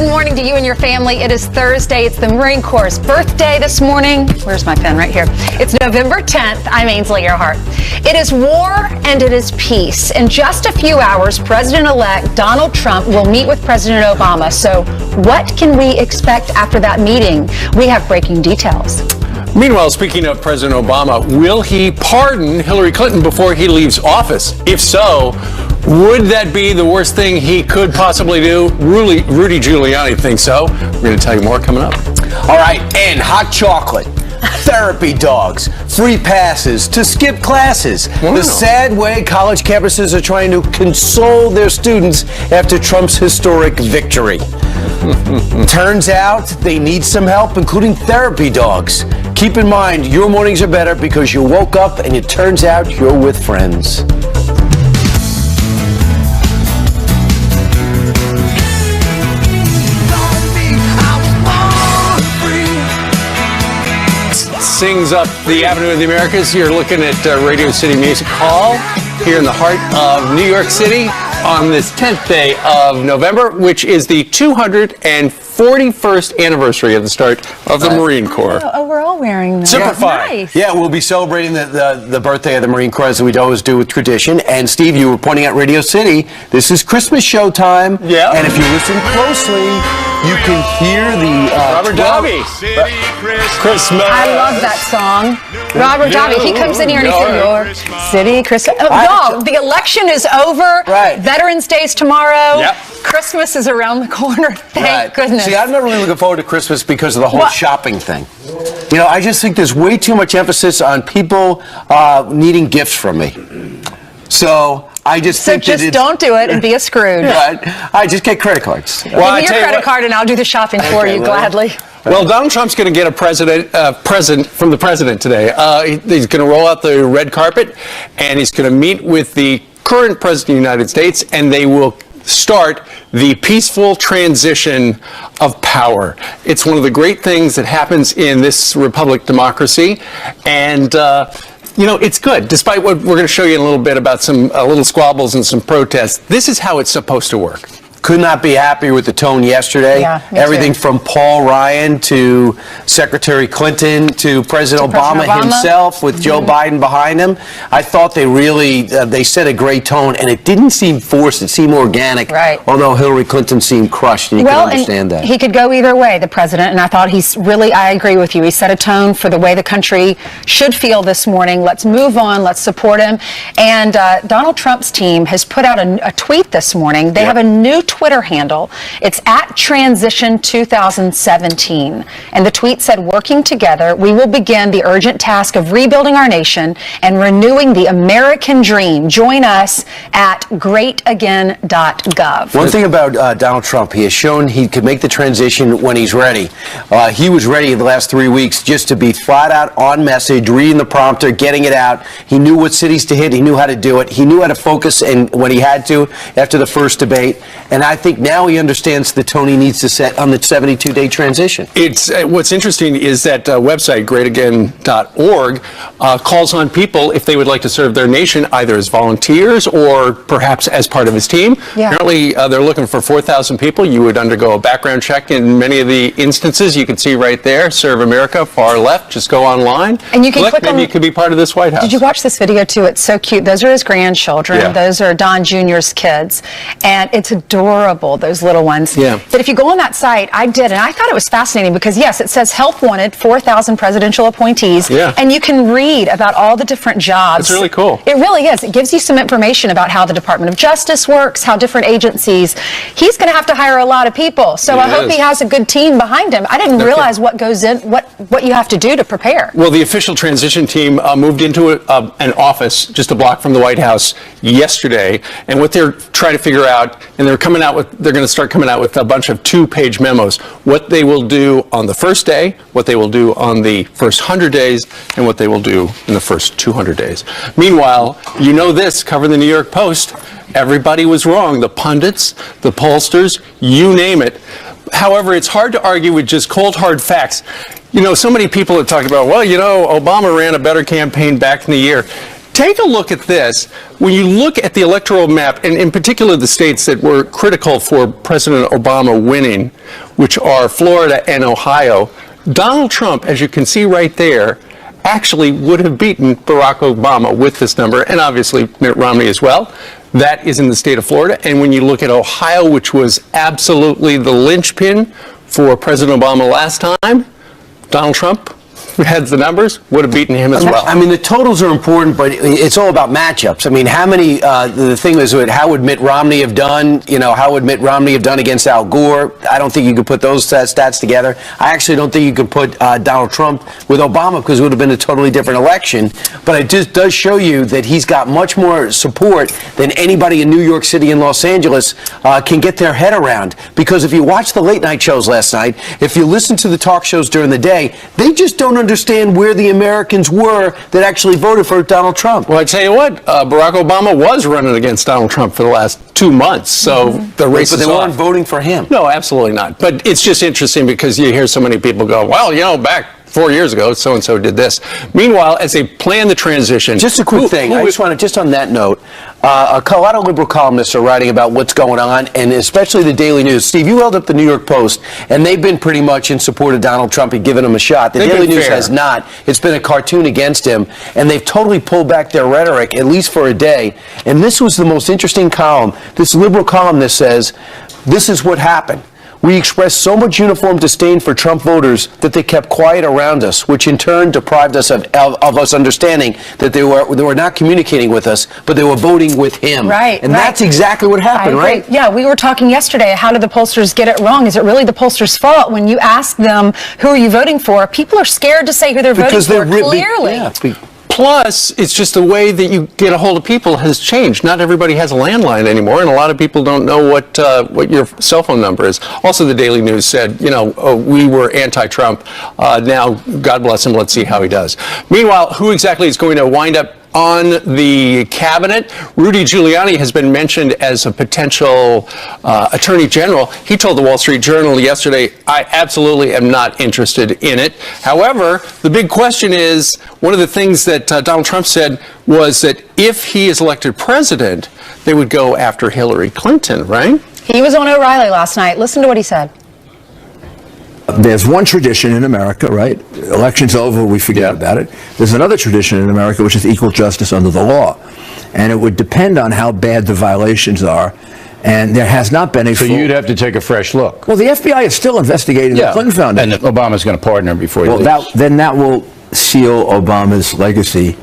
Good morning to you and your family. It is Thursday. It's the Marine Corps' birthday this morning. Where's my pen? Right here. It's November 10th. I'm Ainsley Earhardt. It is war and it is peace. In just a few hours, President-elect Donald Trump will meet with President Obama. So what can we expect after that meeting? We have breaking details. Meanwhile, speaking of President Obama, will he pardon Hillary Clinton before he leaves office? If so, would that be the worst thing he could possibly do? Rudy Giuliani thinks so. We're going to tell you more coming up. All right, and hot chocolate, therapy dogs, free passes to skip classes. Wow. The sad way college campuses are trying to console their students after Trump's historic victory. Turns out they need some help, including therapy dogs. Keep in mind, your mornings are better because you woke up and it turns out you're with friends. Sings up the Avenue of the Americas. You're looking at Radio City Music Hall here in the heart of New York City on this 10th day of November, which is the 241st anniversary of the start of the Marine Corps. Oh, we're all wearing them. Super fun. Nice. Yeah, we'll be celebrating the birthday of the Marine Corps as we always do with tradition. And Steve, you were pointing out Radio City. This is Christmas show time. Yeah. And if you listen closely, you can hear the Robert Davi. Christmas. I love that song. Robert Davi, he comes in here and he says, York City, Christmas. Oh, no, the election is over. Right. Veterans Day's tomorrow. Yep. Christmas is around the corner. Thank goodness. See, I'm not really looking forward to Christmas because of the whole shopping thing. You know, I just think there's way too much emphasis on people needing gifts from me. So I just think just don't do it and be a Scrooge. I just get credit cards. Give me your credit card and I'll do the shopping for you gladly. Well, Donald Trump's going to get a present from the president today. He's going to roll out the red carpet, and he's going to meet with the current president of the United States, and they will start the peaceful transition of power. It's one of the great things that happens in this republic democracy, and you know, it's good. Despite what we're going to show you in a little bit about some little squabbles and some protests, this is how it's supposed to work. Could not be happier with the tone yesterday. Yeah, everything from Paul Ryan to Secretary Clinton to President Obama himself with Joe Biden behind him. I thought they really, they set a great tone, and it didn't seem forced. It seemed organic, although Hillary Clinton seemed crushed, and you can understand that. He could go either way, the president, and I thought I agree with you. He set a tone for the way the country should feel this morning. Let's move on. Let's support him. And Donald Trump's team has put out a tweet this morning. They have a new Twitter handle. It's @Transition2017. And the tweet said, working together, we will begin the urgent task of rebuilding our nation and renewing the American dream. Join us at greatagain.gov. One thing about Donald Trump, he has shown he could make the transition when he's ready. He was ready the last 3 weeks just to be flat out on message, reading the prompter, getting it out. He knew what cities to hit. He knew how to do it. He knew how to focus and when he had to after the first debate. And I think now he understands the tone he needs to set on the 72-day transition. It's what's interesting is that website, greatagain.org, calls on people if they would like to serve their nation either as volunteers or perhaps as part of his team. Yeah. Apparently, they're looking for 4,000 people. You would undergo a background check in many of the instances. You can see right there, Serve America, far left. Just go online. And you can click maybe you could be part of this White House. Did you watch this video too? It's so cute. Those are his grandchildren. Yeah. Those are Don Jr.'s kids. And it's adorable, those little ones. Yeah. But if you go on that site, I did, and I thought it was fascinating because, yes, it says help wanted, 4,000 presidential appointees. Yeah. And you can read about all the different jobs. It's really cool. It really is. It gives you some information about how the Department of Justice works, how different agencies. He's going to have to hire a lot of people. So I hope he has a good team behind him. I didn't realize what goes in, what you have to do to prepare. Well, the official transition team moved into an office just a block from the White House yesterday, and what they're trying to figure out, and they're going to start coming out with a bunch of 2-page memos, what they will do on the first day, what they will do on the first 100 days, and what they will do in the first 200 days. Meanwhile, you know this, cover the New York Post, everybody was wrong. The pundits, the pollsters, you name it. However, it's hard to argue with just cold, hard facts. You know, so many people have talked about, well, you know, Obama ran a better campaign back in the year. Take a look at this. When you look at the electoral map, and in particular the states that were critical for President Obama winning, which are Florida and Ohio, Donald Trump, as you can see right there, actually would have beaten Barack Obama with this number, and obviously Mitt Romney as well. That is in the state of Florida. And when you look at Ohio, which was absolutely the linchpin for President Obama last time, Donald Trump, who had the numbers, would have beaten him as well. I mean, the totals are important, but it's all about matchups. I mean, how many, the thing is, how would Mitt Romney have done? You know, how would Mitt Romney have done against Al Gore? I don't think you could put those stats together. I actually don't think you could put Donald Trump with Obama, because it would have been a totally different election. But it just does show you that he's got much more support than anybody in New York City and Los Angeles can get their head around. Because if you watch the late night shows last night, if you listen to the talk shows during the day, they just don't understand where the Americans were that actually voted for Donald Trump. Well, I tell you what, Barack Obama was running against Donald Trump for the last 2 months, so the race is But they off. weren't voting for him. No, absolutely not. But it's just interesting because you hear so many people go, well, you know, back 4 years ago, so-and-so did this. Meanwhile, as they plan the transition... Just a quick thing. I just want to, just on that note, a lot of liberal columnists are writing about what's going on, and especially the Daily News. Steve, you held up the New York Post, and they've been pretty much in support of Donald Trump and giving him a shot. The Daily News has not. It's been a cartoon against him, and they've totally pulled back their rhetoric, at least for a day. And this was the most interesting column. This liberal columnist says, this is what happened. We expressed so much uniform disdain for Trump voters that they kept quiet around us, which in turn deprived us of us understanding that they were not communicating with us, but they were voting with him. Right. And that's exactly what happened, right? Yeah, we were talking yesterday. How did the pollsters get it wrong? Is it really the pollsters' fault? When you ask them, who are you voting for? People are scared to say who they're voting for, clearly. Plus, it's just the way that you get a hold of people has changed. Not everybody has a landline anymore, and a lot of people don't know what your cell phone number is. Also, the Daily News said, you know, we were anti-Trump. Now, God bless him. Let's see how he does. Meanwhile, who exactly is going to wind up on the cabinet? Rudy Giuliani has been mentioned as a potential attorney general. He told the Wall Street Journal yesterday, I absolutely am not interested in it. However, the big question is, one of the things that Donald Trump said was that if he is elected president, they would go after Hillary Clinton, right? He was on O'Reilly last night. Listen to what he said. There's one tradition in America, right? Election's over, we forget about it. There's another tradition in America, which is equal justice under the law. And it would depend on how bad the violations are. And there has not been a So you'd have to take a fresh look. Well, the FBI is still investigating the Clinton Foundation. And Obama's going to partner before he leaves. Then that will seal Obama's legacy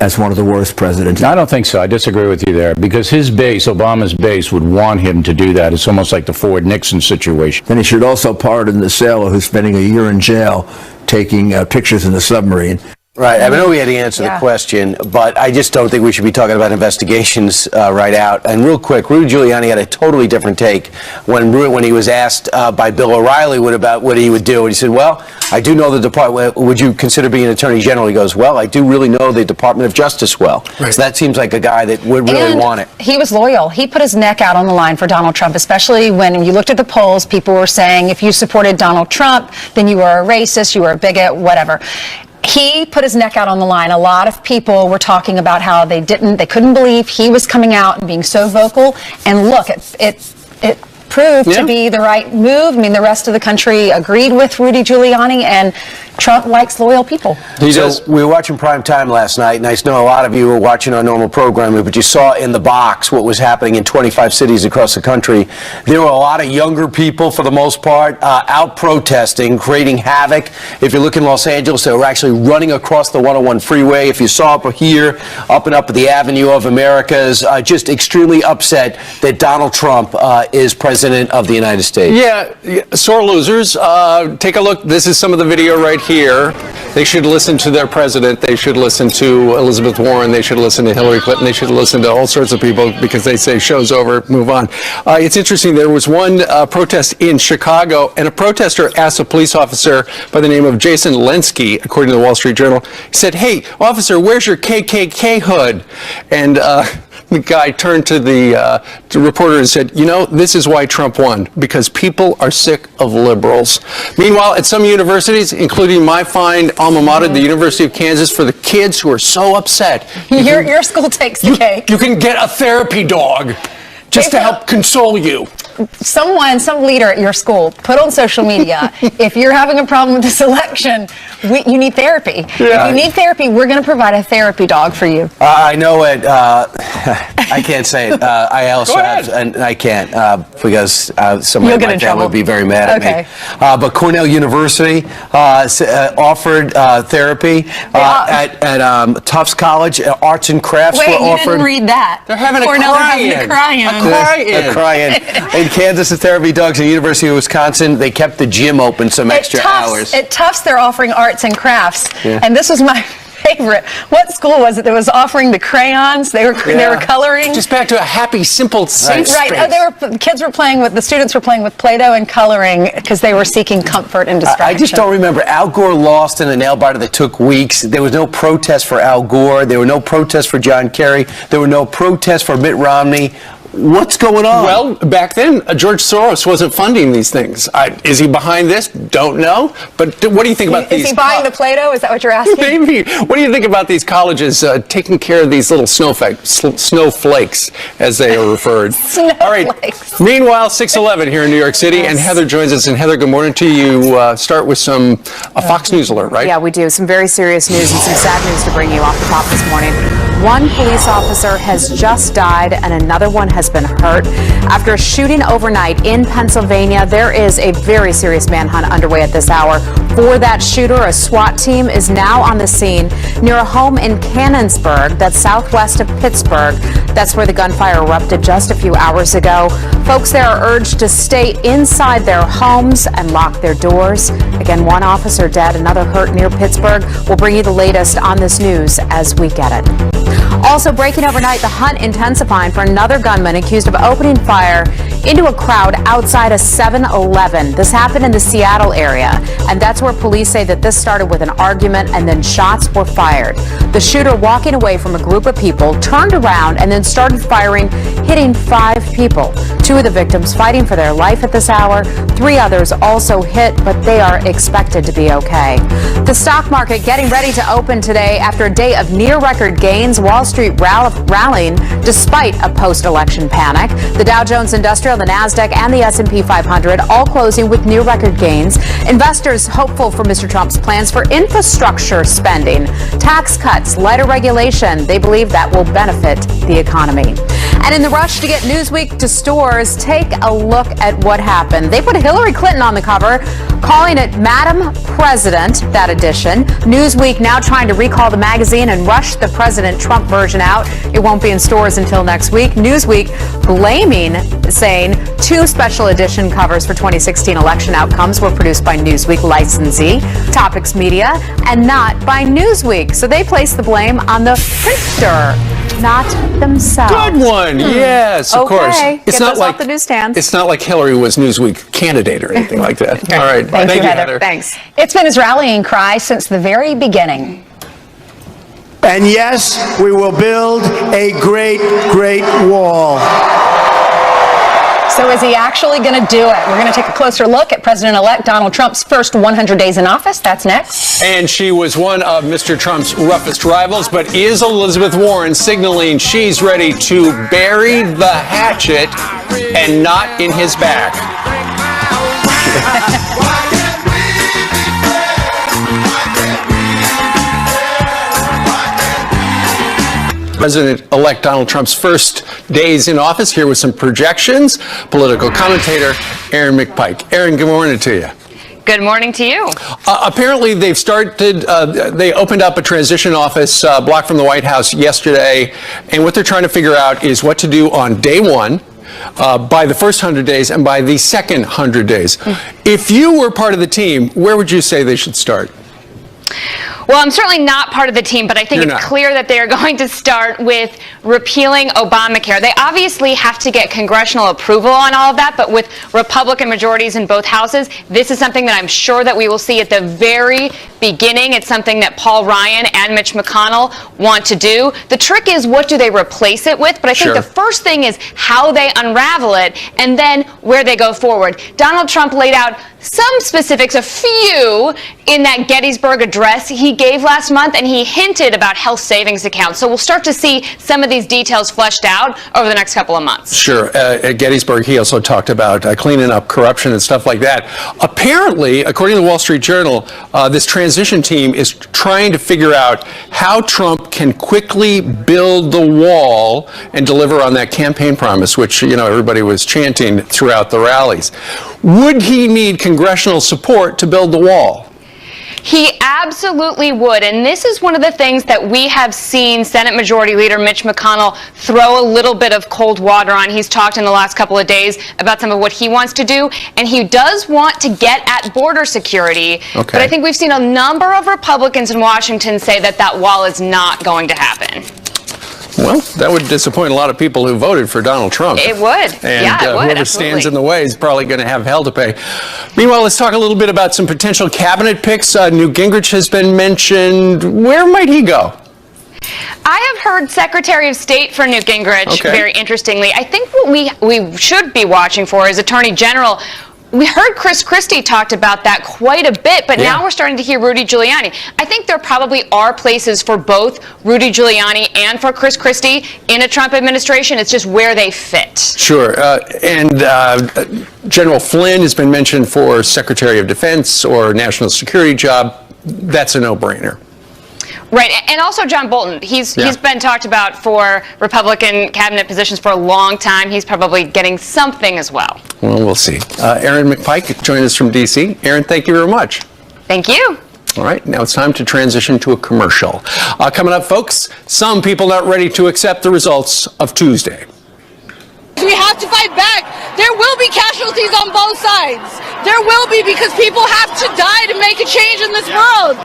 as one of the worst presidents. I don't think so. I disagree with you there, because his base, Obama's base, would want him to do that. It's almost like the Ford-Nixon situation. Then he should also pardon the sailor who's spending a year in jail taking pictures in the submarine. Right. I know we had to answer the question, but I just don't think we should be talking about investigations right out. And real quick, Rudy Giuliani had a totally different take when he was asked by Bill O'Reilly about what he would do. And he said, well, I do know the department. Would you consider being an attorney general? He goes, well, I do really know the Department of Justice well. Right. So that seems like a guy that would really want it. He was loyal. He put his neck out on the line for Donald Trump, especially when you looked at the polls. People were saying if you supported Donald Trump, then you were a racist, you were a bigot, whatever. He put his neck out on the line. A lot of people were talking about how they couldn't believe he was coming out and being so vocal. And look, it proved to be the right move. I mean, the rest of the country agreed with Rudy Giuliani, and Trump likes loyal people. So we were watching prime time last night, and I know a lot of you were watching our normal programming, but you saw in the box what was happening in 25 cities across the country. There were a lot of younger people, for the most part, out protesting, creating havoc. If you look in Los Angeles, they were actually running across the 101 freeway. If you saw up here, up and up the Avenue of Americas, just extremely upset that Donald Trump is president of the United States. Yeah, sore losers. Take a look. This is some of the video right here. They should listen to their president. They should listen to Elizabeth Warren. They should listen to Hillary Clinton. They should listen to all sorts of people because they say show's over, move on. It's interesting. There was one protest in Chicago, and a protester asked a police officer by the name of Jason Lenski, according to the Wall Street Journal. He said, hey, officer, where's your KKK hood? And the guy turned to the reporter and said, you know, this is why Trump won, because people are sick of liberals. Meanwhile, at some universities, including my fine alma mater, the University of Kansas, for the kids who are so upset. Your school takes the cake. You can get a therapy dog just to help console you. Some leader at your school put on social media, if you're having a problem with this election, you need therapy. Yeah. If you need therapy, we're going to provide a therapy dog for you. I know it. I can't say it. I also have, and I can't because somebody in my family would be very mad at me. But Cornell University offered therapy at Tufts College. Arts and crafts were offered. You didn't read that. They're having a Cornell cry-in. A cry-in. In Kansas, the therapy dogs at the University of Wisconsin, they kept the gym open some extra hours. At Tufts, they're offering arts and crafts, and this was my favorite. What school was it that was offering the crayons? They were coloring. Just back to a happy, simple, safe space. The students were playing with Play-Doh and coloring because they were seeking comfort and distraction. I just don't remember. Al Gore lost in a nail biter that took weeks. There was no protest for Al Gore. There were no protests for John Kerry. There were no protests for Mitt Romney. What's going on? Well, back then, George Soros wasn't funding these things. Is he behind this? Don't know. But what do you think about these? Is he buying the Play-Doh? Is that what you're asking? Maybe. What do you think about these colleges taking care of these little snowflakes, as they are referred? All right. Meanwhile, 6:11 here in New York City, and Heather joins us. And Heather, good morning to you. Start with some Fox News alert, right? Yeah, we do. Some very serious news and some sad news to bring you off the top this morning. One police officer has just died and another one has been hurt. After a shooting overnight in Pennsylvania, there is a very serious manhunt underway at this hour. For that shooter, a SWAT team is now on the scene near a home in Canonsburg, that's southwest of Pittsburgh. That's where the gunfire erupted just a few hours ago. Folks there are urged to stay inside their homes and lock their doors. Again, one officer dead, another hurt near Pittsburgh. We'll bring you the latest on this news as we get it. Also breaking overnight, the hunt intensifying for another gunman accused of opening fire into a crowd outside a 7-Eleven. This happened in the Seattle area, and that's where police say that this started with an argument and then shots were fired. The shooter, walking away from a group of people, turned around and then started firing, hitting 5 people. 2 of the victims fighting for their life at this hour. 3 others also hit, but they are expected to be okay. The stock market getting ready to open today after a day of near record gains. Wall Street rallying despite a post-election panic. The Dow Jones Industrial, the Nasdaq, and the S&P 500 all closing with near record gains. Investors hopeful for Mr. Trump's plans for infrastructure spending, tax cuts, lighter regulation. They believe that will benefit the economy. And in the rush to get Newsweek to stores, take a look at what happened. They put Hillary Clinton on the cover, calling it Madam President, that edition. Newsweek now trying to recall the magazine and rush the President Trump version out. It won't be in stores until next week. Newsweek saying 2 special edition covers for 2016 election outcomes were produced by Newsweek licensee, Topics Media, and not by Newsweek. So they place the blame on the printer, not themselves. Good one. Yes, of course. It's not like off the newsstands. It's not like Hillary was Newsweek candidate or anything like that. All right. Thank you, Heather. Thanks. It's been his rallying cry since the very beginning. And yes, we will build a great, great wall. So is he actually going to do it? We're going to take a closer look at President-elect Donald Trump's first 100 days in office. That's next. And she was one of Mr. Trump's roughest rivals, but is Elizabeth Warren signaling she's ready to bury the hatchet and not in his back? President-elect Donald Trump's first days in office. Here with some projections. Political commentator Aaron McPike. Aaron, good morning to you. Good morning to you. Apparently, they've started. They opened up a transition office block from the White House yesterday, and what they're trying to figure out is what to do on day one. By the first 100 days and by the second 100 days. If you were part of the team, where would you say they should start? Well, I'm certainly not part of the team, but I think it's clear that they are going to start with repealing Obamacare. They obviously have to get congressional approval on all of that, but with Republican majorities in both houses, this is something that I'm sure that we will see at the very beginning. It's something that Paul Ryan and Mitch McConnell want to do. The trick is, what do they replace it with? But I think the first thing is how they unravel it, and then where they go forward. Donald Trump laid out some specifics, a few, in that Gettysburg address he gave last month, and he hinted about health savings accounts. So we'll start to see some of these details fleshed out over the next couple of months. Sure. At Gettysburg, he also talked about cleaning up corruption and stuff like that. Apparently, according to the Wall Street Journal, this transition team is trying to figure out how Trump can quickly build the wall and deliver on that campaign promise, which, everybody was chanting throughout the rallies. Would he need congressional support to build the wall? He absolutely would, and this is one of the things that we have seen Senate Majority Leader Mitch McConnell throw a little bit of cold water on. He's talked in the last couple of days about some of what he wants to do, and he does want to get at border security. Okay. But I think we've seen a number of Republicans in Washington say that that wall is not going to happen. Well, that would disappoint a lot of people who voted for Donald Trump. It would. And it would. Whoever stands in the way is probably going to have hell to pay. Meanwhile, let's talk a little bit about some potential cabinet picks. Newt Gingrich has been mentioned. Where might he go? I have heard Secretary of State for Newt Gingrich, very interestingly. I think what we should be watching for is Attorney General. We heard Chris Christie talked about that quite a bit, but now we're starting to hear Rudy Giuliani. I think there probably are places for both Rudy Giuliani and for Chris Christie in a Trump administration. It's just where they fit. Sure. General Flynn has been mentioned for Secretary of Defense or national security job. That's a no-brainer. Right, and also John Bolton. He's been talked about for Republican cabinet positions for a long time. He's probably getting something as well. Well, we'll see. Aaron McPike joined us from D.C. Aaron, thank you very much. Thank you. All right, now it's time to transition to a commercial. Coming up, folks, some people not ready to accept the results of Tuesday. We have to fight back. There will be casualties on both sides. There will be, because people have to die to make a change in this world.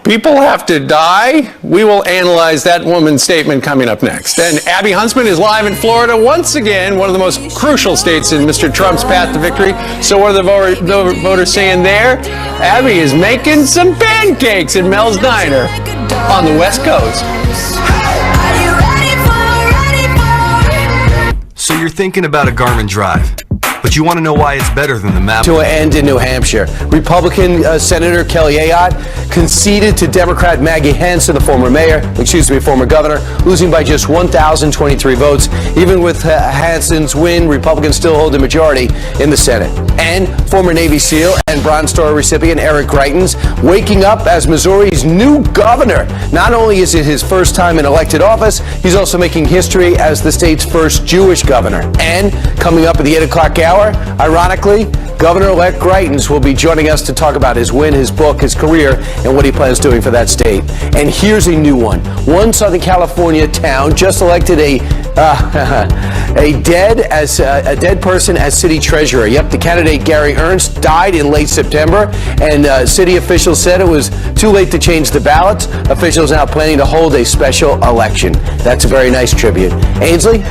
People have to die? We will analyze that woman's statement coming up next. And Abby Huntsman is live in Florida once again, one of the most crucial states in Mr. Trump's path to victory. So what are the voters saying there? Abby is making some pancakes at Mel's Diner on the West Coast. So you're thinking about a Garmin Drive, but you want to know why it's better than the map. To an end in New Hampshire. Republican Senator Kelly Ayotte conceded to Democrat Maggie Hansen, the former governor, losing by just 1,023 votes. Even with Hansen's win, Republicans still hold a majority in the Senate. And former Navy SEAL and Bronze Star recipient Eric Greitens waking up as Missouri's new governor. Not only is it his first time in elected office, he's also making history as the state's first Jewish governor. And coming up at the 8 o'clock hour, ironically, Governor-elect Greitens will be joining us to talk about his win, his book, his career, and what he plans doing for that state. And here's a new one. One Southern California town just elected a dead person as city treasurer. Yep, the candidate Gary Ernst died in late September, and city officials said it was too late to change the ballots. Officials now planning to hold a special election. That's a very nice tribute. Ainsley?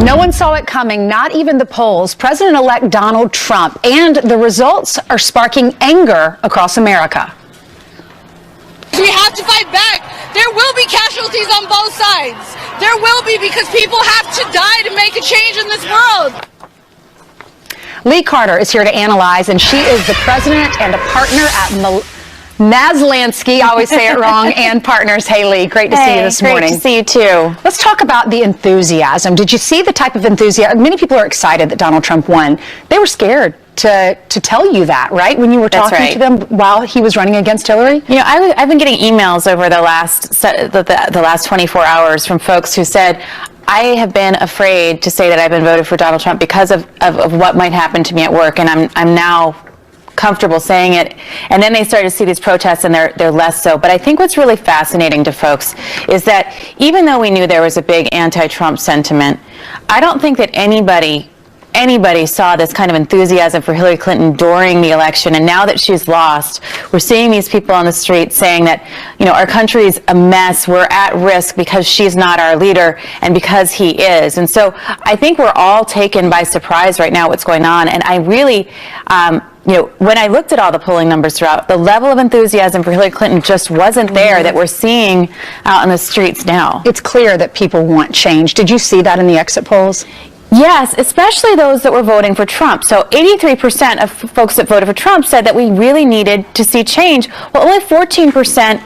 No one saw it coming, not even the polls. President-elect Donald Trump, and the results are sparking anger across America. We have to fight back. There will be casualties on both sides. There will be, because people have to die to make a change in this world. Lee Carter is here to analyze, and she is the president and a partner at Maslansky, I always say it wrong, and Partners. Hey, Lee, great to see you this morning. Great to see you, too. Let's talk about the enthusiasm. Did you see the type of enthusiasm? Many people are excited that Donald Trump won. They were scared to tell you that, right, when you were talking to them while he was running against Hillary? You know, I've been getting emails over the last 24 hours from folks who said, I have been afraid to say that I've been voted for Donald Trump because of what might happen to me at work, and I'm now comfortable saying it. And then they started to see these protests, and they're less so. But I think what's really fascinating to folks is that even though we knew there was a big anti-Trump sentiment, I don't think that anybody anybody saw this kind of enthusiasm for Hillary Clinton during the election, and now that she's lost, we're seeing these people on the street saying that, our country's a mess, we're at risk because she's not our leader and because he is. And so I think we're all taken by surprise right now what's going on, and I really, when I looked at all the polling numbers throughout, the level of enthusiasm for Hillary Clinton just wasn't there that we're seeing out on the streets now. It's clear that people want change. Did you see that in the exit polls? Yes, especially those that were voting for Trump. So 83% of folks that voted for Trump said that we really needed to see change. Well, only 14%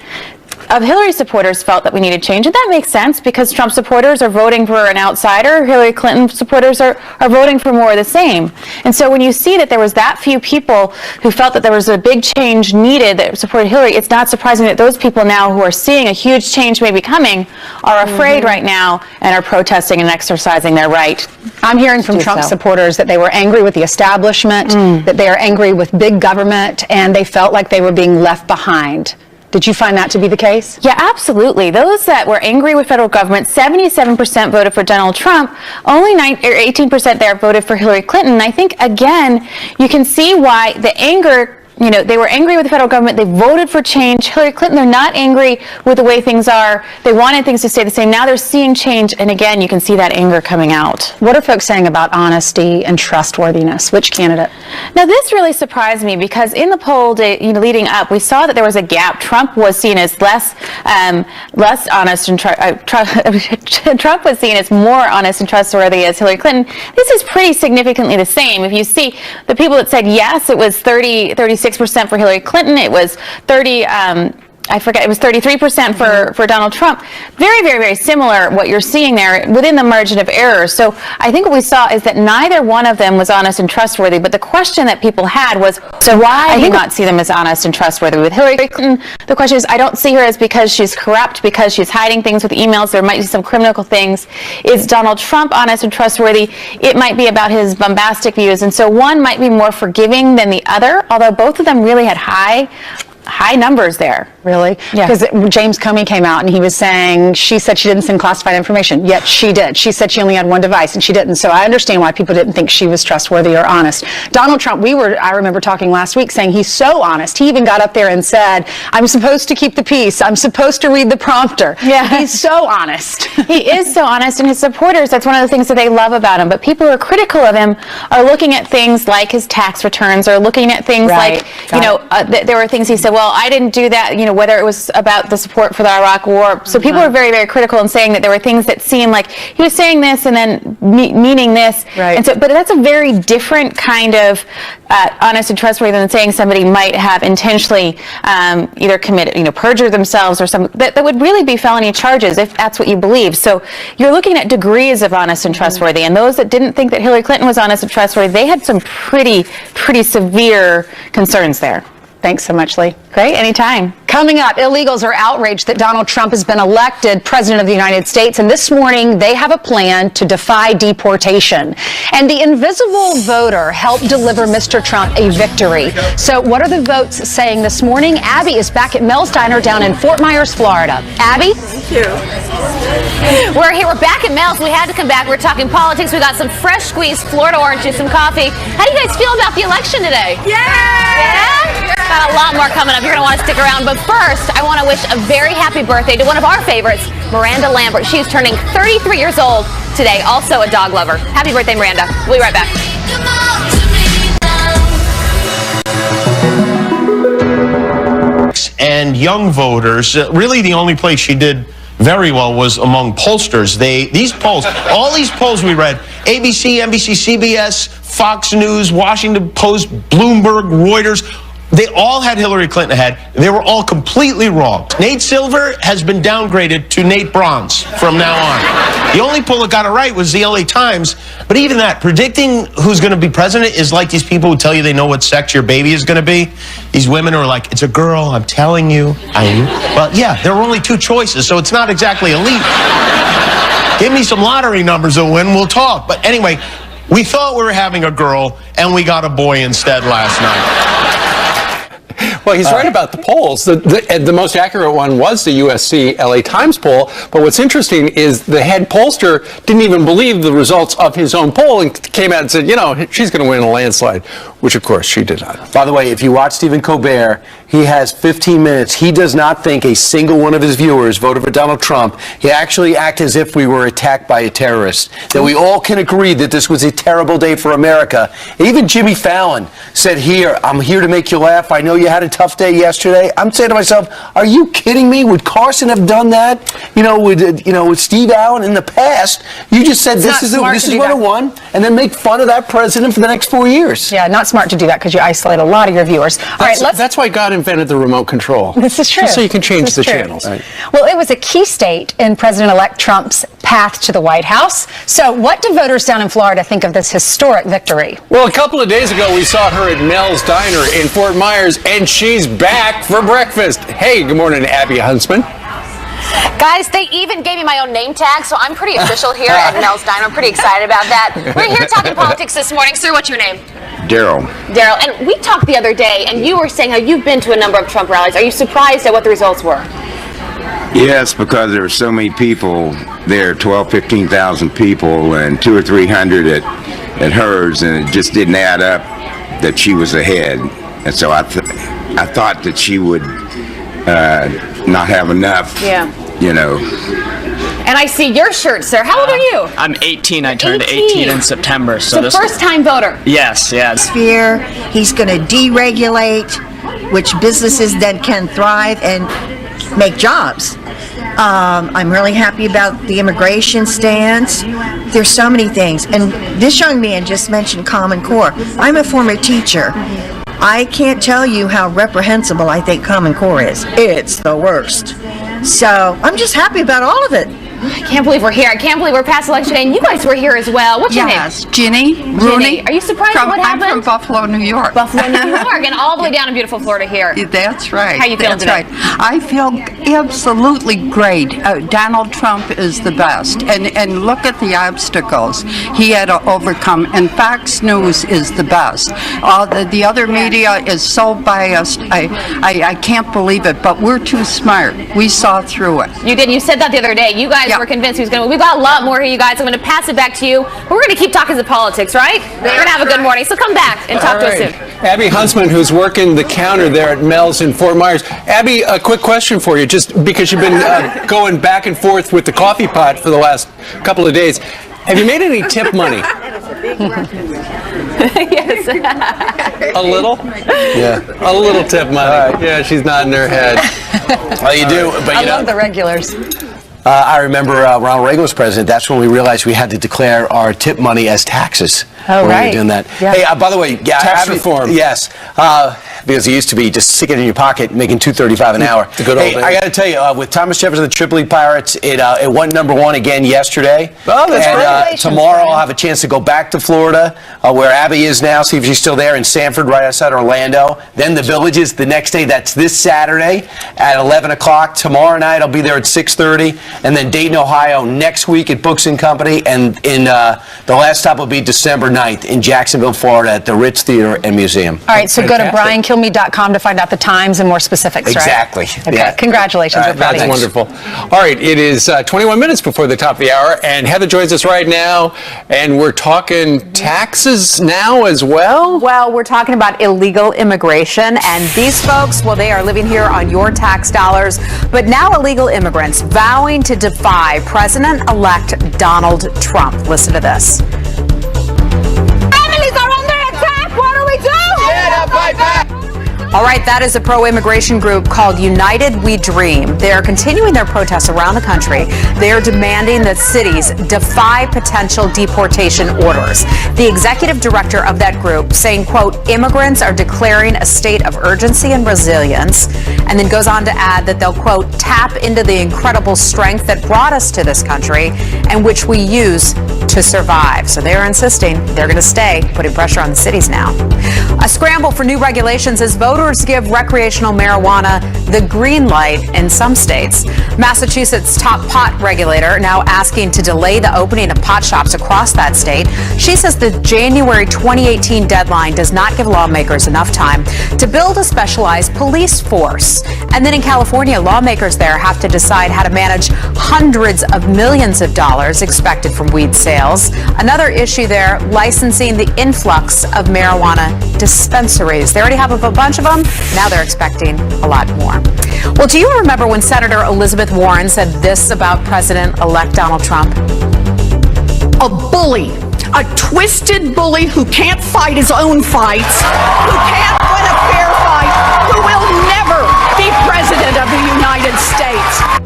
of Hillary supporters felt that we needed change, and that makes sense because Trump supporters are voting for an outsider. Hillary Clinton supporters are voting for more of the same. And so when you see that there was that few people who felt that there was a big change needed that supported Hillary, it's not surprising that those people now who are seeing a huge change maybe coming are afraid right now and are protesting and exercising their right. I'm hearing from Trump supporters that they were angry with the establishment, that they are angry with big government, and they felt like they were being left behind. Did you find that to be the case? Yeah, absolutely. Those that were angry with federal government, 77% voted for Donald Trump. Only 18% there voted for Hillary Clinton. I think, again, you can see why the anger, they were angry with the federal government. They voted for change. Hillary Clinton, they're not angry with the way things are. They wanted things to stay the same. Now they're seeing change. And again, you can see that anger coming out. What are folks saying about honesty and trustworthiness? Which candidate? Now, this really surprised me because in the poll day, leading up, we saw that there was a gap. Trump was seen as less honest and Trump was seen as more honest and trustworthy as Hillary Clinton. This is pretty significantly the same. If you see the people that said yes, it was 36% for Hillary Clinton. It was 33% for Donald Trump. Very, very, very similar what you're seeing there within the margin of error. So I think what we saw is that neither one of them was honest and trustworthy. But the question that people had was, so why do you not see them as honest and trustworthy? With Hillary Clinton, the question is, I don't see her as because she's corrupt, because she's hiding things with emails. There might be some criminal things. Is Donald Trump honest and trustworthy? It might be about his bombastic views. And so one might be more forgiving than the other, although both of them really had high numbers there. Really? Yeah. Because James Comey came out and he was saying she said she didn't send classified information, yet she did. She said she only had one device and she didn't. So I understand why people didn't think she was trustworthy or honest. Donald Trump, I remember talking last week saying he's so honest. He even got up there and said, I'm supposed to keep the peace. I'm supposed to read the prompter. Yeah. He's so honest. He is so honest, and his supporters, that's one of the things that they love about him. But people who are critical of him are looking at things like his tax returns, or looking at things like, there were things he said, well, I didn't do that, whether it was about the support for the Iraq War. So people are very, very critical in saying that there were things that seemed like he was saying this and then meaning this. Right. And so, but that's a very different kind of honest and trustworthy than saying somebody might have intentionally either committed, perjured themselves or something. That would really be felony charges if that's what you believe. So you're looking at degrees of honest and trustworthy. And those that didn't think that Hillary Clinton was honest and trustworthy, they had some pretty severe concerns there. Thanks so much, Lee. Great, anytime. Coming up, illegals are outraged that Donald Trump has been elected president of the United States, and this morning they have a plan to defy deportation. And the invisible voter helped deliver Mr. Trump a victory. So what are the votes saying this morning? Abby is back at Mel's Diner down in Fort Myers, Florida. Abby? Thank you. We're here. We're back at Mel's. We had to come back. We're talking politics. We got some fresh squeezed Florida orange juice, some coffee. How do you guys feel about the election today? Yeah! Got a lot more coming up. You're going to want to stick around. But first, I want to wish a very happy birthday to one of our favorites, Miranda Lambert. She's turning 33 years old today, also a dog lover. Happy birthday, Miranda. We'll be right back. And young voters, really the only place she did very well was among pollsters. All these polls we read, ABC, NBC, CBS, Fox News, Washington Post, Bloomberg, Reuters, they all had Hillary Clinton ahead. They were all completely wrong. Nate Silver has been downgraded to Nate Bronze from now on. The only poll that got it right was the LA Times. But even that, predicting who's going to be president is like these people who tell you they know what sex your baby is going to be. These women who are like, it's a girl, I'm telling you. Well, yeah, there were only two choices, so it's not exactly elite. Give me some lottery numbers to win, we'll talk. But anyway, we thought we were having a girl, and we got a boy instead last night. Well, he's right about the polls. The most accurate one was the USC LA Times poll. But what's interesting is the head pollster didn't even believe the results of his own poll and came out and said, she's going to win a landslide, which of course she did not. By the way, if you watch Stephen Colbert, he has 15 minutes. He does not think a single one of his viewers voted for Donald Trump. He actually acted as if we were attacked by a terrorist. That we all can agree that this was a terrible day for America. Even Jimmy Fallon said, I'm here to make you laugh. I know you had a tough day yesterday. I'm saying to myself, are you kidding me? Would Carson have done that? With Steve Allen in the past? You just said this is what I won, and then make fun of that president for the next 4 years. Yeah, not smart to do that because you isolate a lot of your viewers. That's why God invented the remote control. This is true. Just so you can change the channels. Right. Well, it was a key state in President-elect Trump's path to the White House. So what do voters down in Florida think of this historic victory? Well, a couple of days ago, we saw her at Mel's Diner in Fort Myers, and she's back for breakfast. Hey, good morning, Abby Huntsman. Guys, they even gave me my own name tag, so I'm pretty official here at Mel's Diner. I'm pretty excited about that. We're here talking politics this morning. Sir, what's your name? Daryl. Daryl, and we talked the other day, and you were saying how you've been to a number of Trump rallies. Are you surprised at what the results were? Yes, because there were so many people there, 15,000 people, and 200 or 300 at hers, and it just didn't add up that she was ahead. And so I thought that she would not have enough. Yeah. And I see your shirt, sir. How old are you? I'm 18. I turned 18 in September. So first-time voter. Yes. He's going to deregulate, which businesses then can thrive and make jobs. I'm really happy about the immigration stance. There's so many things. And this young man just mentioned Common Core. I'm a former teacher. I can't tell you how reprehensible I think Common Core is. It's the worst. So I'm just happy about all of it. I can't believe we're here. I can't believe we're past Election Day, and you guys were here as well. What's your name? Yes, Jeanine. Rooney. Are you surprised at what happened? I'm from Buffalo, New York. Buffalo, New York, and all the way down in beautiful Florida here. That's right. How you feeling today? Right. I feel absolutely great. Donald Trump is the best. And look at the obstacles he had to overcome. And Fox News is the best. The other media is so biased. I can't believe it, but we're too smart. We saw through it. You did. You said that the other day. You guys were convinced he was going to. We've got a lot more here, you guys. I'm going to pass it back to you. But we're going to keep talking to politics, right? We're going to have a good morning. So come back and talk to us soon. Abby Huntsman, who's working the counter there at Mel's in Fort Myers. Abby, a quick question for you, just because you've been going back and forth with the coffee pot for the last couple of days. Have you made any tip money? Yes. A little? Yeah. A little tip money. Yeah, she's nodding her head. Well, you do, but I love the regulars. I remember Ronald Reagan was president. That's when we realized we had to declare our tip money as taxes. Oh, when right. we were doing that. Yeah. Hey, by the way, tax reform. Yes, because it used to be just stick it in your pocket, making $2.35 an hour. The good old days. I got to tell you, with Thomas Jefferson and the Tripoli Pirates, it went #1 again yesterday. Oh, that's great. Tomorrow I'll have a chance to go back to Florida, where Abby is now, see if she's still there, in Sanford, right outside Orlando. Then the Villages the next day. That's this Saturday at 11 o'clock. Tomorrow night I'll be there at 6:30, and then Dayton, Ohio next week at Books and Company, and in the last stop will be December 9th in Jacksonville, Florida at the Ritz Theater and Museum. All right, so go to BrianKilmeade.com to find out the times and more specifics, right? Exactly. Okay, Yeah. congratulations. We're proud of That's you. wonderful. All right, it is 21 minutes before the top of the hour, and Heather joins us right now, and we're talking taxes now as well? Well, we're talking about illegal immigration, and these folks, well, they are living here on your tax dollars, but now illegal immigrants vowing to defy President-elect Donald Trump. Listen to this. Families are under attack. What do we do? Get up, fight back. All right, that is a pro-immigration group called United We Dream. They are continuing their protests around the country. They are demanding that cities defy potential deportation orders. The executive director of that group saying, quote, immigrants are declaring a state of urgency and resilience, and then goes on to add that they'll, quote, tap into the incredible strength that brought us to this country and which we use to survive. So they are insisting they're going to stay, putting pressure on the cities now. A scramble for new regulations as voters voters give recreational marijuana the green light in some states. Massachusetts' top pot regulator now asking to delay the opening of pot shops across that state. She says the January 2018 deadline does not give lawmakers enough time to build a specialized police force. And then in California, lawmakers there have to decide how to manage hundreds of millions of dollars expected from weed sales. Another issue there, licensing the influx of marijuana dispensaries. They already have a bunch of them. Now they're expecting a lot more. Well, do you remember when Senator Elizabeth Warren said this about President-elect Donald Trump? A bully, a twisted bully who can't fight his own fights, who can't win a fair fight, who will never be president of the United States.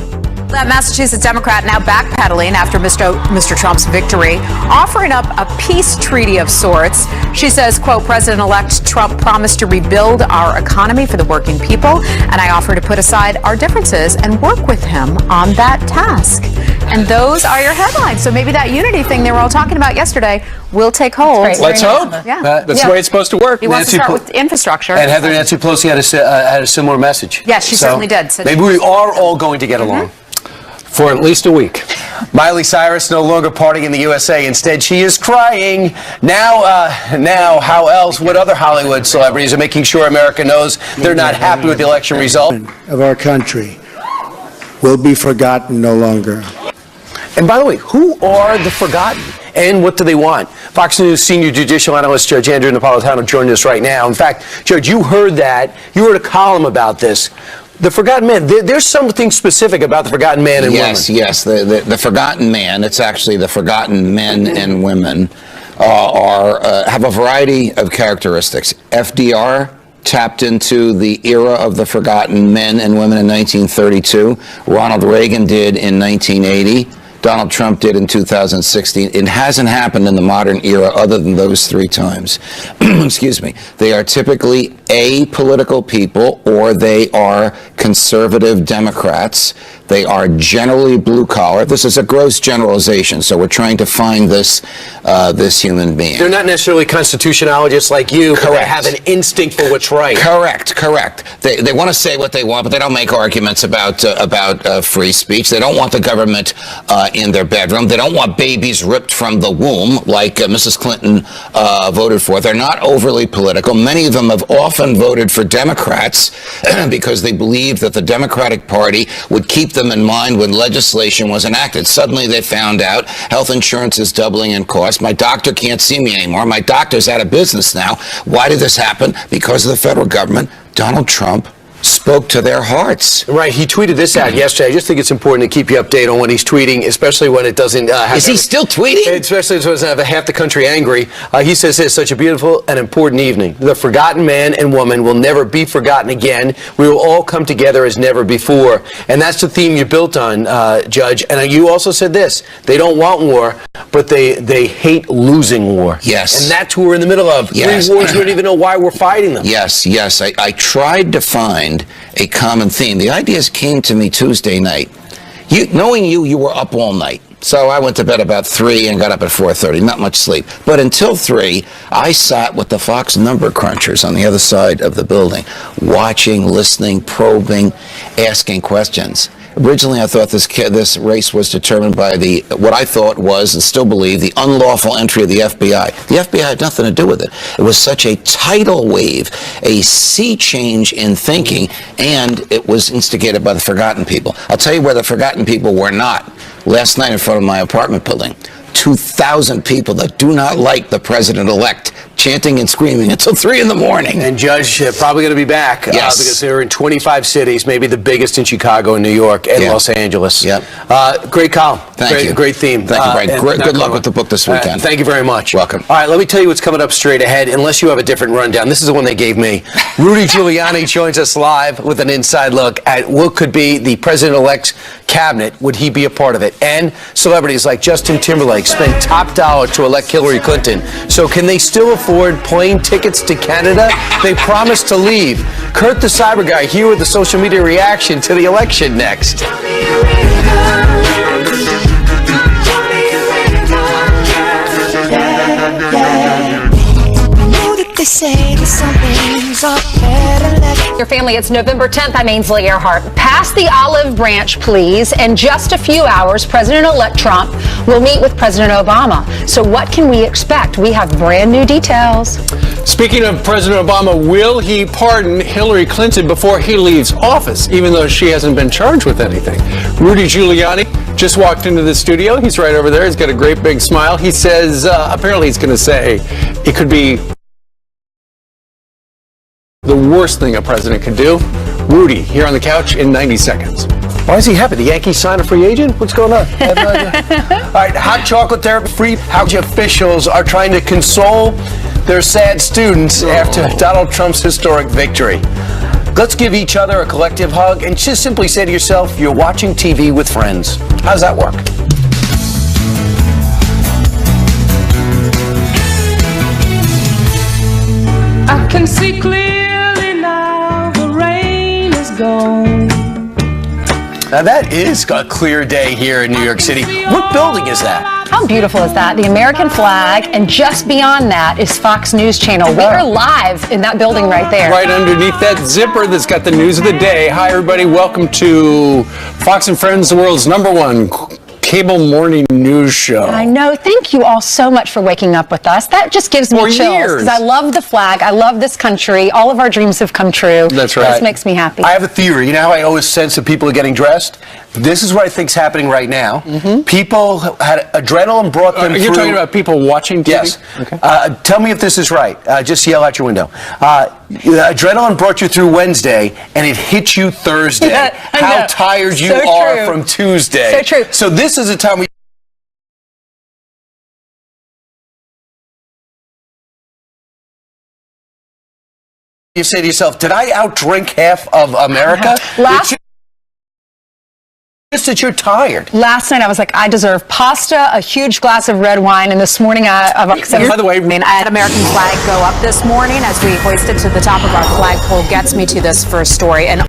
That Massachusetts Democrat now backpedaling after Mr. Trump's victory, offering up a peace treaty of sorts. She says, quote, President-elect Trump promised to rebuild our economy for the working people, and I offer to put aside our differences and work with him on that task. And those are your headlines. So maybe that unity thing they were all talking about yesterday will take hold. Let's hope. Yeah. That's the way it's supposed to work. He wants to start with infrastructure. And Heather Nancy Pelosi had a similar message. Yes, she certainly did. So maybe we are all going to get along. For at least a week. Miley Cyrus no longer partying in the USA. Instead, she is crying. Now, how else? What other Hollywood celebrities are making sure America knows they're not happy with the election result? Of our country will be forgotten no longer. And by the way, who are the forgotten? And what do they want? Fox News senior judicial analyst Judge Andrew Napolitano joining us right now. In fact, Judge, you heard that. You heard a column about this. The forgotten man, there's something specific about the forgotten man and women. Yes. The forgotten man, it's actually the forgotten men and women have a variety of characteristics. FDR tapped into the era of the forgotten men and women in 1932. Ronald Reagan did in 1980. Donald Trump did in 2016. It hasn't happened in the modern era other than those three times. Excuse me. They are typically apolitical people, or they are conservative Democrats. They are generally blue collar. This is a gross generalization, so we're trying to find this human being. They're not necessarily constitutionalists like you, but they have an instinct for what's right. Correct. They want to say what they want, but they don't make arguments about free speech. They don't want the government in their bedroom. They don't want babies ripped from the womb like Mrs. Clinton voted for. They're not overly political. Many of them have often voted for Democrats because they believed that the Democratic Party would keep them in mind when legislation was enacted. Suddenly they found out health insurance is doubling in cost. My doctor can't see me anymore. My doctor's out of business now. Why did this happen? Because of the federal government. Donald Trump spoke to their hearts. Right. He tweeted this out yesterday. I just think it's important to keep you updated on what he's tweeting, especially when it doesn't have... Is he still tweeting? Especially when it doesn't have half the country angry. He says it's such a beautiful and important evening. The forgotten man and woman will never be forgotten again. We will all come together as never before. And that's the theme you built on, Judge. And you also said this. They don't want war, but they hate losing war. Yes. And that's who we're in the middle of. Yes. 3 wars, we don't even know why we're fighting them. Yes. I tried to find a common theme. The ideas came to me Tuesday night. Knowing you were up all night. So I went to bed about 3 and got up at 4:30. Not much sleep. But until 3, I sat with the Fox number crunchers on the other side of the building, watching, listening, probing, asking questions. Originally, I thought this race was determined by what I thought was, and still believe, the unlawful entry of the FBI. The FBI had nothing to do with it. It was such a tidal wave, a sea change in thinking, and it was instigated by the forgotten people. I'll tell you where the forgotten people were not. Last night in front of my apartment building, 2,000 people that do not like the president-elect chanting and screaming until 3 in the morning. And Judge, probably going to be back because they're in 25 cities, maybe the biggest in Chicago and New York and Los Angeles. Great column. Thank you. Great theme. Thank you, Brian. Good luck with the book this weekend. Thank you very much. Welcome. All right, let me tell you what's coming up straight ahead, unless you have a different rundown. This is the one they gave me. Rudy Giuliani joins us live with an inside look at what could be the president-elect's cabinet. Would he be a part of it? And celebrities like Justin Timberlake spent top dollar to elect Hillary Clinton. So can they still afford plane tickets to Canada? They promised to leave. Kurt the Cyber Guy here with the social media reaction to the election next. They say that some things are better left. Your family, it's November 10th. I'm Ainsley Earhardt. Pass the olive branch, please. In just a few hours, President-elect Trump will meet with President Obama. So what can we expect? We have brand new details. Speaking of President Obama, will he pardon Hillary Clinton before he leaves office, even though she hasn't been charged with anything? Rudy Giuliani just walked into the studio. He's right over there. He's got a great big smile. He says, apparently he's going to say it could be the worst thing a president could do. Rudy, here on the couch in 90 seconds. Why is he happy? The Yankees signed a free agent? What's going on? I have no idea. All right, hot chocolate therapy free. College officials are trying to console their sad students after Donald Trump's historic victory. Let's give each other a collective hug and just simply say to yourself, you're watching TV with friends. How does that work? I can see clearly now, the rain is gone. Now that is a clear day here in New York City. What building is that? How beautiful is that? The American flag, and just beyond that is Fox News Channel. We are live in that building right there. Right underneath that zipper that's got the news of the day. Hi, everybody. Welcome to Fox and Friends, the world's #1 cable morning news show. I know. Thank you all so much for waking up with us. That just gives me chills because I love the flag. I love this country. All of our dreams have come true. That's right. This makes me happy. I have a theory. You know how I always sense that people are getting dressed? This is what I think is happening right now. People had adrenaline brought them through. You're talking about people watching TV? Yes. Okay. Tell me if this is right. Just yell out your window. Adrenaline brought you through Wednesday, and it hit you Thursday. Yeah, how tired you are from Tuesday. So true. So this is a time we you say to yourself, did I outdrink half of America? Just that you're tired. Last night I was like, I deserve pasta, a huge glass of red wine, and this morning by the way, I had American flag go up this morning as we hoisted to the top of our flagpole. Gets me to this first story. And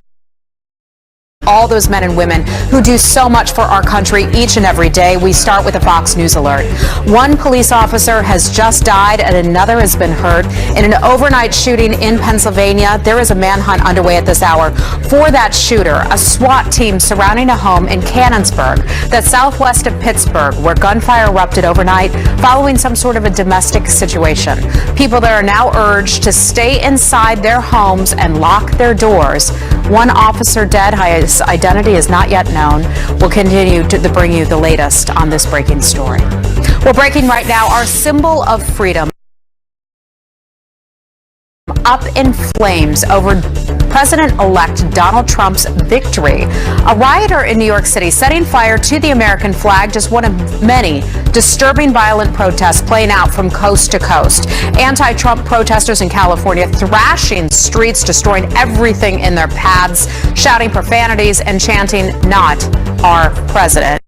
all those men and women who do so much for our country each and every day. We start with a Fox News alert. One police officer has just died and another has been hurt in an overnight shooting in Pennsylvania. There is a manhunt underway at this hour for that shooter. A SWAT team surrounding a home in Canonsburg, that's southwest of Pittsburgh, where gunfire erupted overnight following some sort of a domestic situation. People there are now urged to stay inside their homes and lock their doors. One officer dead. His identity is not yet known. We'll continue to bring you the latest on this breaking story. We're breaking right now. Our symbol of freedom up in flames over President-elect Donald Trump's victory. A rioter in New York City setting fire to the American flag, just one of many disturbing violent protests playing out from coast to coast. Anti-Trump protesters in California thrashing streets, destroying everything in their paths, shouting profanities and chanting, "Not our president,"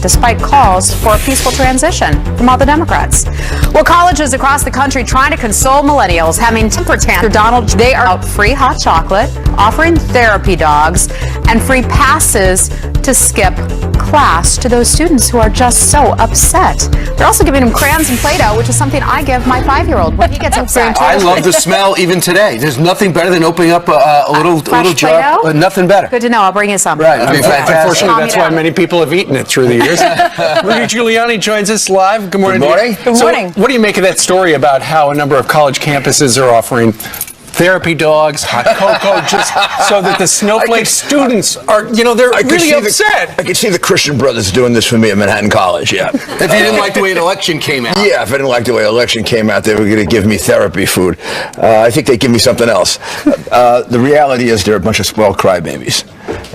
despite calls for a peaceful transition from all the Democrats. Well, colleges across the country trying to console millennials having temper tantrums. Donald, they are out free hot chocolate, offering therapy dogs, and free passes to skip class to those students who are just so upset. They're also giving them crayons and Play-Doh, which is something I give my 5-year-old when he gets upset. I love the smell even today. There's nothing better than opening up a little jar. Nothing better. Good to know. I'll bring you some. Right. It'd be fantastic. Unfortunately, that's why many people have eaten it through the years. Rudy Giuliani joins us live. Good morning. Good morning. Good morning. So, what do you make of that story about how a number of college campuses are offering therapy dogs, hot cocoa, just so that the snowflake students are, they're really upset. I could see the Christian Brothers doing this for me at Manhattan College, yeah. If you didn't like the way an election came out. Yeah, if I didn't like the way an election came out, they were going to give me therapy food. I think they'd give me something else. The reality is they're a bunch of spoiled crybabies.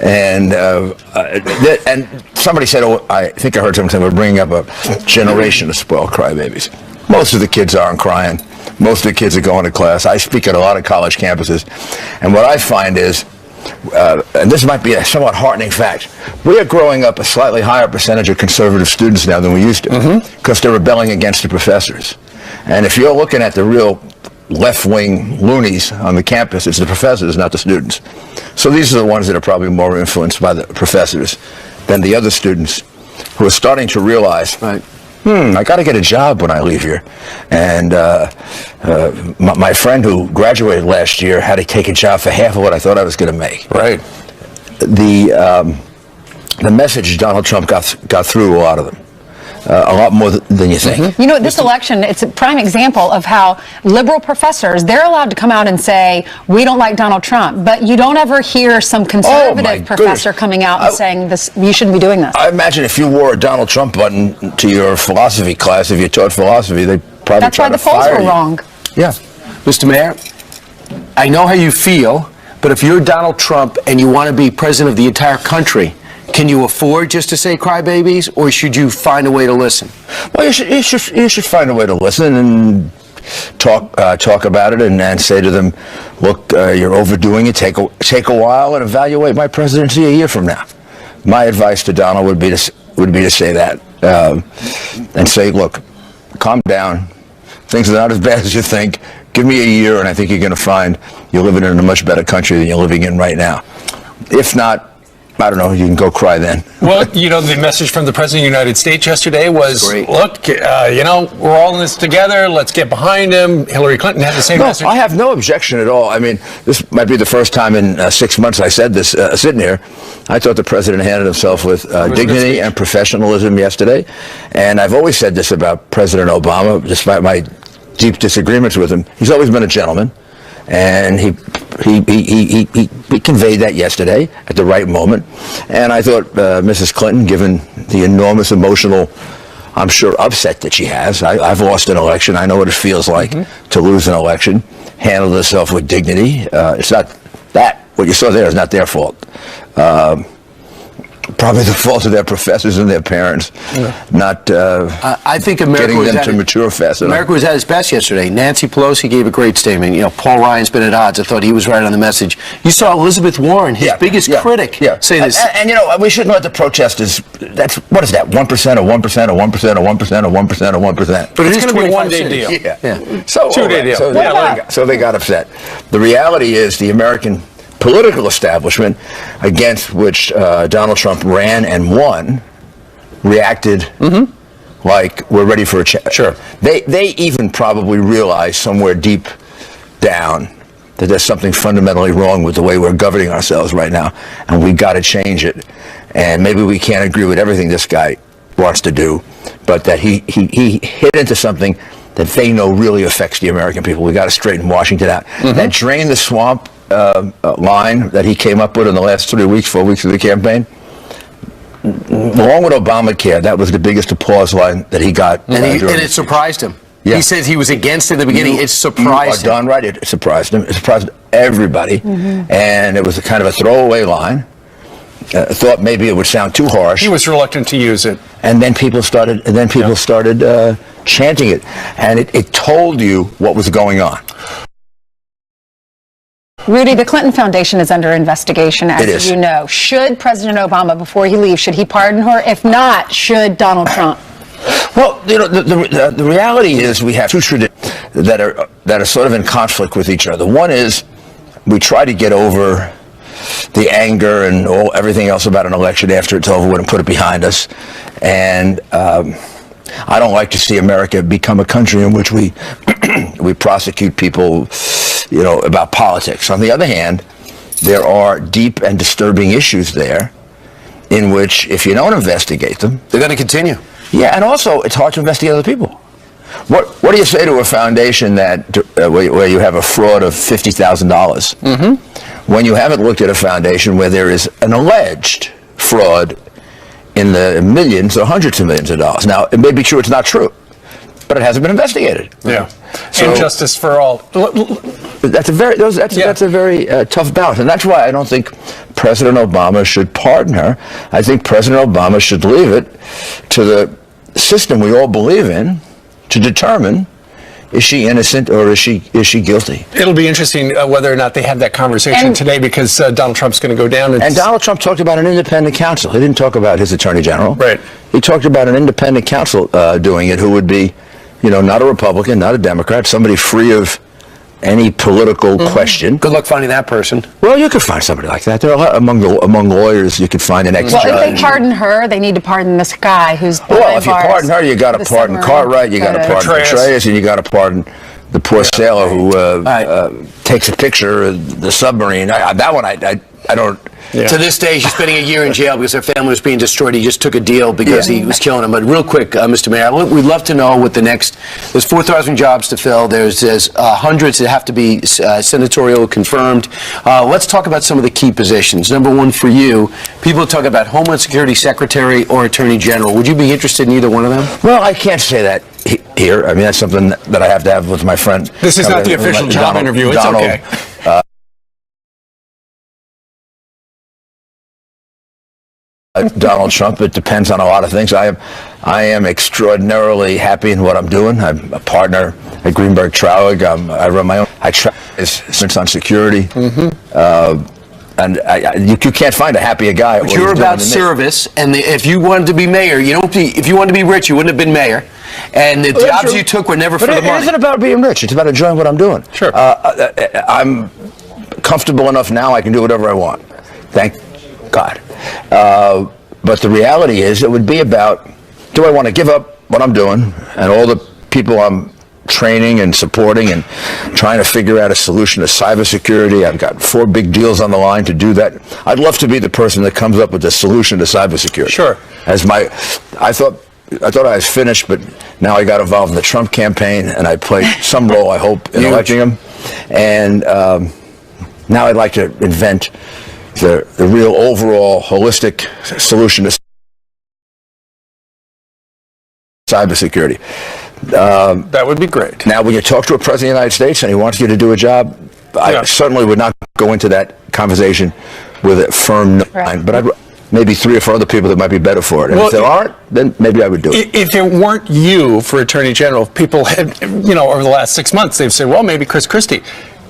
And somebody said, I think I heard someone say we're bringing up a generation of spoiled crybabies. Most of the kids aren't crying. Most of the kids are going to class. I speak at a lot of college campuses, and what I find is, and this might be a somewhat heartening fact, we are growing up a slightly higher percentage of conservative students now than we used to, because they're rebelling against the professors. And if you're looking at the real left-wing loonies on the campus, it's the professors, not the students. So these are the ones that are probably more influenced by the professors than the other students who are starting to realize I got to get a job when I leave here. And my friend who graduated last year had to take a job for half of what I thought I was going to make. Right. The message Donald Trump got through a lot of them. A lot more than you think. You know, this election, it's a prime example of how liberal professors, they're allowed to come out and say, we don't like Donald Trump, but you don't ever hear some conservative professor coming out and saying this, you shouldn't be doing this. I imagine if you wore a Donald Trump button to your philosophy class, if you taught philosophy, they'd probably That's try why to the polls fire were you. wrong. Yeah. Mr. Mayor, I know how you feel, but if you're Donald Trump and you want to be president of the entire country, can you afford just to say crybabies, or should you find a way to listen? Well, you should find a way to listen and talk about it and say to them, look, you're overdoing it. Take a while and evaluate my presidency a year from now. My advice to Donald would be to say that and say, look, calm down. Things are not as bad as you think. Give me a year, and I think you're going to find you're living in a much better country than you're living in right now. If not, I don't know, you can go cry then. Well, you know, the message from the President of the United States yesterday was, look, you know, we're all in this together. Let's get behind him. Hillary Clinton had the same message. I have no objection at all. I mean, this might be the first time in 6 months I said this sitting here. I thought the President handled himself with dignity and professionalism yesterday. And I've always said this about President Obama, despite my deep disagreements with him. He's always been a gentleman. And he conveyed that yesterday at the right moment. And I thought Mrs. Clinton, given the enormous emotional, I'm sure, upset that she has, I've lost an election. I know what it feels like to lose an election. Handled herself with dignity. It's not that. What you saw there is not their fault. Probably the fault of their professors and their parents, not I think America getting them to mature fast enough. America was at its best yesterday. Nancy Pelosi gave a great statement. You know, Paul Ryan's been at odds. I thought he was right on the message. You saw Elizabeth Warren, his biggest critic, say this. And you know, we shouldn't let the protesters. What is that? 1% or 1% or 1% or 1% or 1% or 1% or 1%. But it's going to be a one-day deal. So Two-day deal. So they got upset. The reality is the American political establishment against which Donald Trump ran and won reacted like we're ready for a change. Sure. They even probably realize somewhere deep down that there's something fundamentally wrong with the way we're governing ourselves right now, and we got to change it. And maybe we can't agree with everything this guy wants to do, but that he hit into something that they know really affects the American people. We got to straighten Washington out. That drain the swamp line that he came up with in the last 4 weeks of the campaign, along with Obamacare, that was the biggest applause line that he got. And it surprised him. Yeah. He said he was against it in the beginning. It surprised him. You are darn right. It surprised him. It surprised everybody. And it was a kind of a throwaway line. Thought maybe it would sound too harsh. He was reluctant to use it. And then people started chanting it. And it told you what was going on. Rudy, the Clinton Foundation is under investigation, as you know. Should President Obama, before he leaves, should he pardon her? If not, should Donald Trump? Well, you know, the reality is we have two traditions that are sort of in conflict with each other. One is we try to get over the anger and everything else about an election after it's over with and put it behind us. And I don't like to see America become a country in which we prosecute people, you know, about politics. On the other hand, there are deep and disturbing issues there in which, if you don't investigate them, they're going to continue. Yeah, and also it's hard to investigate other people. What do you say to a foundation that where you have a fraud of $50,000 when you haven't looked at a foundation where there is an alleged fraud in the millions or hundreds of millions of dollars? Now, it may be true; it's not true, but it hasn't been investigated. Yeah, so, and justice for all. That's a very tough balance, and that's why I don't think President Obama should pardon her. I think President Obama should leave it to the system we all believe in to determine, is she innocent or is she guilty? It'll be interesting whether or not they have that conversation today, because Donald Trump's going to go down. And Donald Trump talked about an independent counsel. He didn't talk about his attorney general. Right. He talked about an independent counsel doing it, who would be, you know, not a Republican, not a Democrat, somebody free of any political question. Good luck finding that person. Well, you could find somebody like that. There are a lot among lawyers. You could find an ex-judge. Well, if they pardon her, they need to pardon this guy who's. Well, if you pardon her, you got to pardon Cartwright, you got to pardon Petraeus, and you got to pardon the poor sailor who takes a picture of the submarine. That one, I don't. Yeah. To this day, she's spending a year in jail because her family was being destroyed. He just took a deal because he was killing them. But real quick, Mr. Mayor, we'd love to know what the next. There's 4,000 jobs to fill. There's hundreds that have to be senatorial confirmed. Let's talk about some of the key positions. Number one for you, people talk about Homeland Security Secretary or Attorney General. Would you be interested in either one of them? Well, I can't say that here. I mean, that's something that I have to have with my friend. This is not the official job interview. It's okay. Donald Trump. It depends on a lot of things. I am extraordinarily happy in what I'm doing. I'm a partner at Greenberg Traurig. I run my own. I try on security. And you can't find a happier guy. But you're about service, and if you wanted to be mayor, if you wanted to be rich, you wouldn't have been mayor. And the jobs you took were never for the money. It isn't about being rich. It's about enjoying what I'm doing. Sure. I'm comfortable enough now. I can do whatever I want. Thank God. But the reality is, it would be about, do I want to give up what I'm doing and all the people I'm training and supporting and trying to figure out a solution to cybersecurity? I've got 4 big deals on the line to do that. I'd love to be the person that comes up with the solution to cybersecurity. Sure. I thought I was finished, but now I got involved in the Trump campaign, and I played some role, I hope, in electing him. And now I'd like to invent the real overall holistic solution to cybersecurity. That would be great. Now, when you talk to a president of the United States and he wants you to do a job, I certainly would not go into that conversation with a firm no. But I'd maybe 3 or 4 other people that might be better for it. And if there aren't, then maybe I would do it. If it weren't you for Attorney General, people had, over the last 6 months, they've said, well, maybe Chris Christie.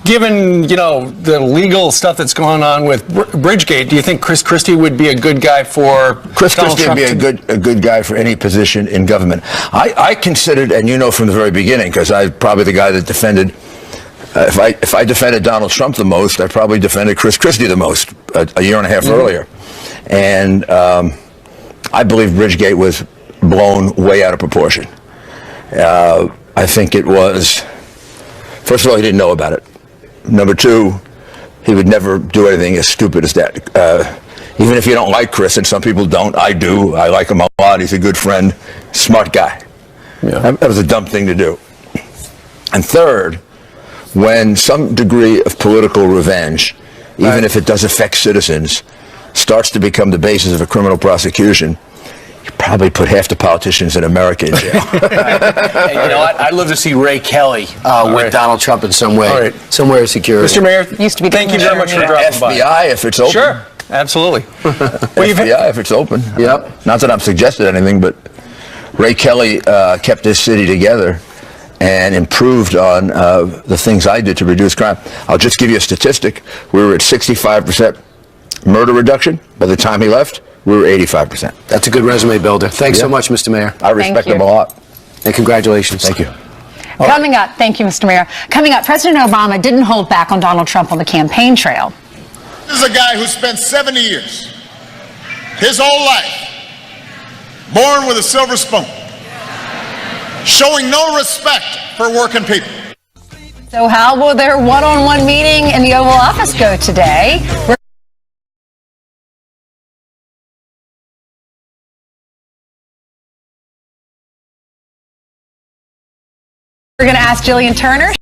Given, the legal stuff that's going on with Bridgegate, do you think Chris Christie would be a good guy for Chris Christie would be a good guy for any position in government. I considered, and from the very beginning, because I'm probably the guy that defended, if I defended Donald Trump the most, I probably defended Chris Christie the most a year and a half earlier. And I believe Bridgegate was blown way out of proportion. I think it was, first of all, he didn't know about it. Number 2, he would never do anything as stupid as that. Even if you don't like Chris, and some people don't, I do. I like him a lot. He's a good friend, smart guy. Yeah. That was a dumb thing to do. And third, when some degree of political revenge, even if it does affect citizens, starts to become the basis of a criminal prosecution, you probably put half the politicians in America in jail. Hey, I'd love to see Ray Kelly with Donald Trump in some way, somewhere security. Mr. Mayor, thank you very much for dropping by. FBI, if it's open. Sure, absolutely. FBI, if it's open. Yep. Not that I've suggested anything, but Ray Kelly kept this city together and improved on the things I did to reduce crime. I'll just give you a statistic. We were at 65% murder reduction by the time he left. We were 85%. That's a good resume builder. Thanks so much, Mr. Mayor. I respect him a lot. And congratulations. Thank you. Coming up, thank you, Mr. Mayor. Coming up, President Obama didn't hold back on Donald Trump on the campaign trail. This is a guy who spent 70 years, his whole life, born with a silver spoon, showing no respect for working people. So how will their one-on-one meeting in the Oval Office go today? We're going to ask Jillian Turner.